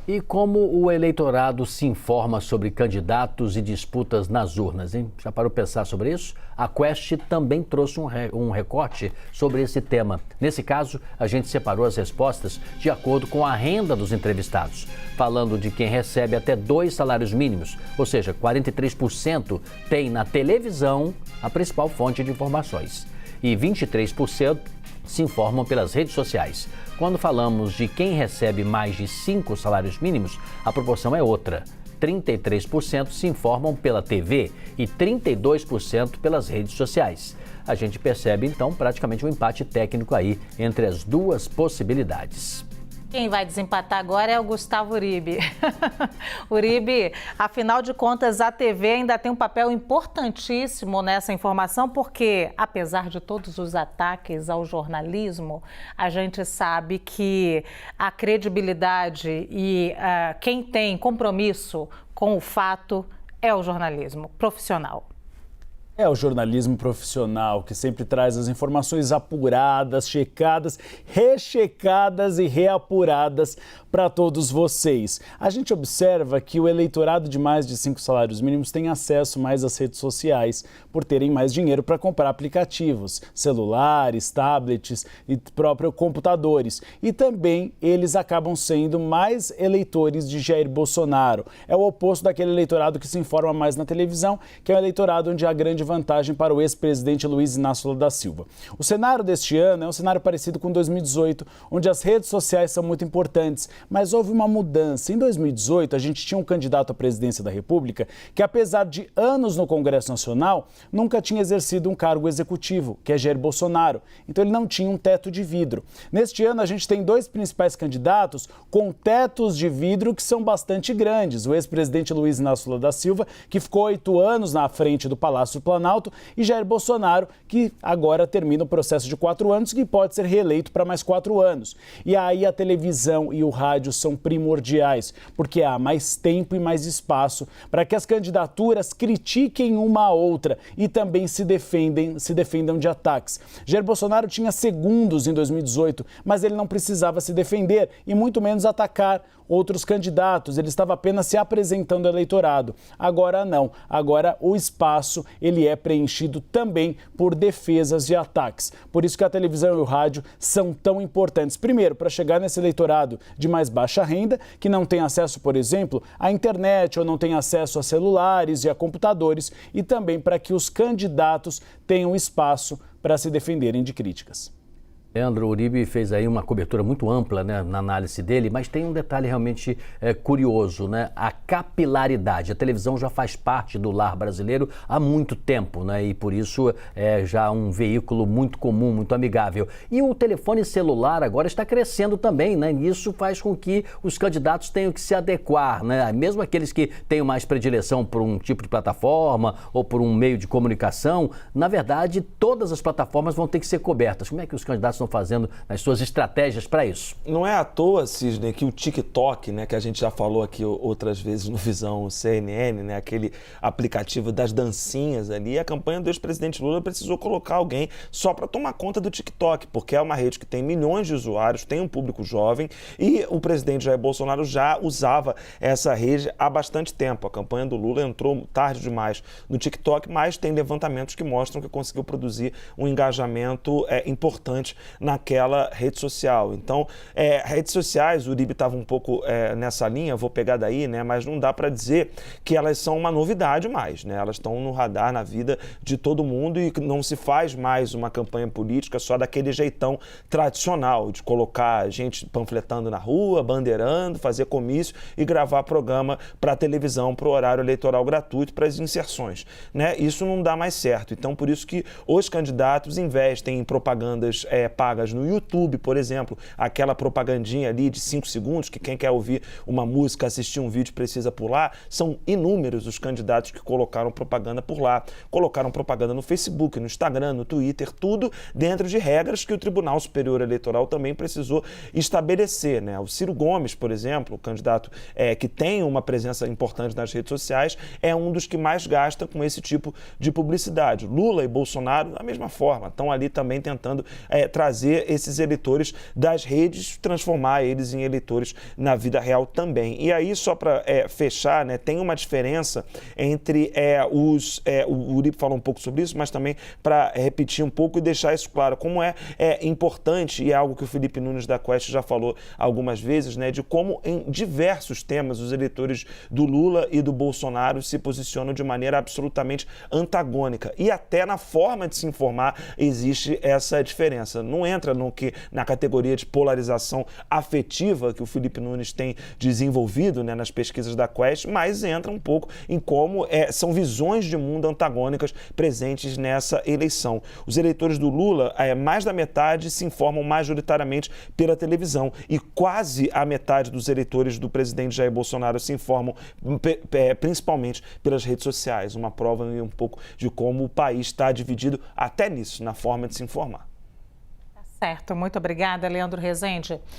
E como o eleitorado se informa sobre candidatos e disputas nas urnas, hein? Já parou para pensar sobre isso? A Quest também trouxe um recorte sobre esse tema. Nesse caso, a gente separou as respostas de acordo com a renda dos entrevistados, falando de quem recebe até 2 salários mínimos, ou seja, 43% tem na televisão a principal fonte de informações e 23% se informam pelas redes sociais. Quando falamos de quem recebe mais de 5 salários mínimos, a proporção é outra. 33% se informam pela TV e 32% pelas redes sociais. A gente percebe, então, praticamente um empate técnico aí entre as duas possibilidades. Quem vai desempatar agora é o Gustavo Uribe. Uribe, afinal de contas, a TV ainda tem um papel importantíssimo nessa informação, porque, apesar de todos os ataques ao jornalismo, a gente sabe que a credibilidade e quem tem compromisso com o fato é o jornalismo profissional. É o jornalismo profissional que sempre traz as informações apuradas, checadas, rechecadas e reapuradas para todos vocês. A gente observa que o eleitorado de mais de 5 salários mínimos tem acesso mais às redes sociais por terem mais dinheiro para comprar aplicativos, celulares, tablets e próprios computadores. E também eles acabam sendo mais eleitores de Jair Bolsonaro. É o oposto daquele eleitorado que se informa mais na televisão, que é o eleitorado onde há grande vantagem para o ex-presidente Luiz Inácio Lula da Silva. O cenário deste ano é um cenário parecido com 2018, onde as redes sociais são muito importantes, mas houve uma mudança. Em 2018, a gente tinha um candidato à presidência da República que, apesar de anos no Congresso Nacional, nunca tinha exercido um cargo executivo, que é Jair Bolsonaro. Então ele não tinha um teto de vidro. Neste ano, a gente tem 2 principais candidatos com tetos de vidro que são bastante grandes. O ex-presidente Luiz Inácio Lula da Silva, que ficou 8 anos na frente do Palácio do Planalto, e Jair Bolsonaro, que agora termina o processo de 4 anos e pode ser reeleito para mais 4 anos. E aí a televisão e o rádio são primordiais, porque há mais tempo e mais espaço para que as candidaturas critiquem uma a outra e também se defendam de ataques. Jair Bolsonaro tinha segundos em 2018, mas ele não precisava se defender e muito menos atacar outros candidatos, ele estava apenas se apresentando ao eleitorado. Agora não, agora o espaço ele é preenchido também por defesas e ataques. Por isso que a televisão e o rádio são tão importantes. Primeiro, para chegar nesse eleitorado de mais baixa renda, que não tem acesso, por exemplo, à internet ou não tem acesso a celulares e a computadores, e também para que os candidatos tenham espaço para se defenderem de críticas. Leandro, Uribe fez aí uma cobertura muito ampla, né, na análise dele, mas tem um detalhe realmente curioso, né? A capilaridade. A televisão já faz parte do lar brasileiro há muito tempo, né? E por isso é já um veículo muito comum, muito amigável. E o telefone celular agora está crescendo também, né? E isso faz com que os candidatos tenham que se adequar, né? Mesmo aqueles que tenham mais predileção por um tipo de plataforma ou por um meio de comunicação, na verdade, todas as plataformas vão ter que ser cobertas. Como é que os candidatos estão fazendo nas suas estratégias para isso? Não é à toa, Cisne, que o TikTok, né, que a gente já falou aqui outras vezes no Visão CNN, né, aquele aplicativo das dancinhas ali, a campanha do ex-presidente Lula precisou colocar alguém só para tomar conta do TikTok, porque é uma rede que tem milhões de usuários, tem um público jovem e o presidente Jair Bolsonaro já usava essa rede há bastante tempo. A campanha do Lula entrou tarde demais no TikTok, mas tem levantamentos que mostram que conseguiu produzir um engajamento importante naquela rede social. Então, redes sociais, o Uribe estava um pouco nessa linha, vou pegar daí, né? Mas não dá para dizer que elas são uma novidade mais, né? Elas estão no radar, na vida de todo mundo e não se faz mais uma campanha política só daquele jeitão tradicional, de colocar gente panfletando na rua, bandeirando, fazer comício e gravar programa para a televisão, para o horário eleitoral gratuito, para as inserções, né? Isso não dá mais certo. Então, por isso que os candidatos investem em propagandas pagas no YouTube, por exemplo, aquela propagandinha ali de 5 segundos, que quem quer ouvir uma música, assistir um vídeo precisa pular, são inúmeros os candidatos que colocaram propaganda por lá, colocaram propaganda no Facebook, no Instagram, no Twitter, tudo dentro de regras que o Tribunal Superior Eleitoral também precisou estabelecer, né? O Ciro Gomes, por exemplo, o candidato que tem uma presença importante nas redes sociais, é um dos que mais gasta com esse tipo de publicidade. Lula e Bolsonaro, da mesma forma, estão ali também tentando trazer trazer esses eleitores das redes, transformar eles em eleitores na vida real também. E aí, só para fechar, né, tem uma diferença entre o Uribe falou um pouco sobre isso, mas também para repetir um pouco e deixar isso claro, como é importante, e é algo que o Felipe Nunes da Quest já falou algumas vezes, né, de como em diversos temas os eleitores do Lula e do Bolsonaro se posicionam de maneira absolutamente antagônica. E até na forma de se informar existe essa diferença. Não entra na categoria de polarização afetiva que o Felipe Nunes tem desenvolvido, né, nas pesquisas da Quest, mas entra um pouco em como são visões de mundo antagônicas presentes nessa eleição. Os eleitores do Lula, mais da metade se informam majoritariamente pela televisão e quase a metade dos eleitores do presidente Jair Bolsonaro se informam principalmente pelas redes sociais. Uma prova um pouco de como o país está dividido até nisso, na forma de se informar. Certo, muito obrigada, Leandro Rezende.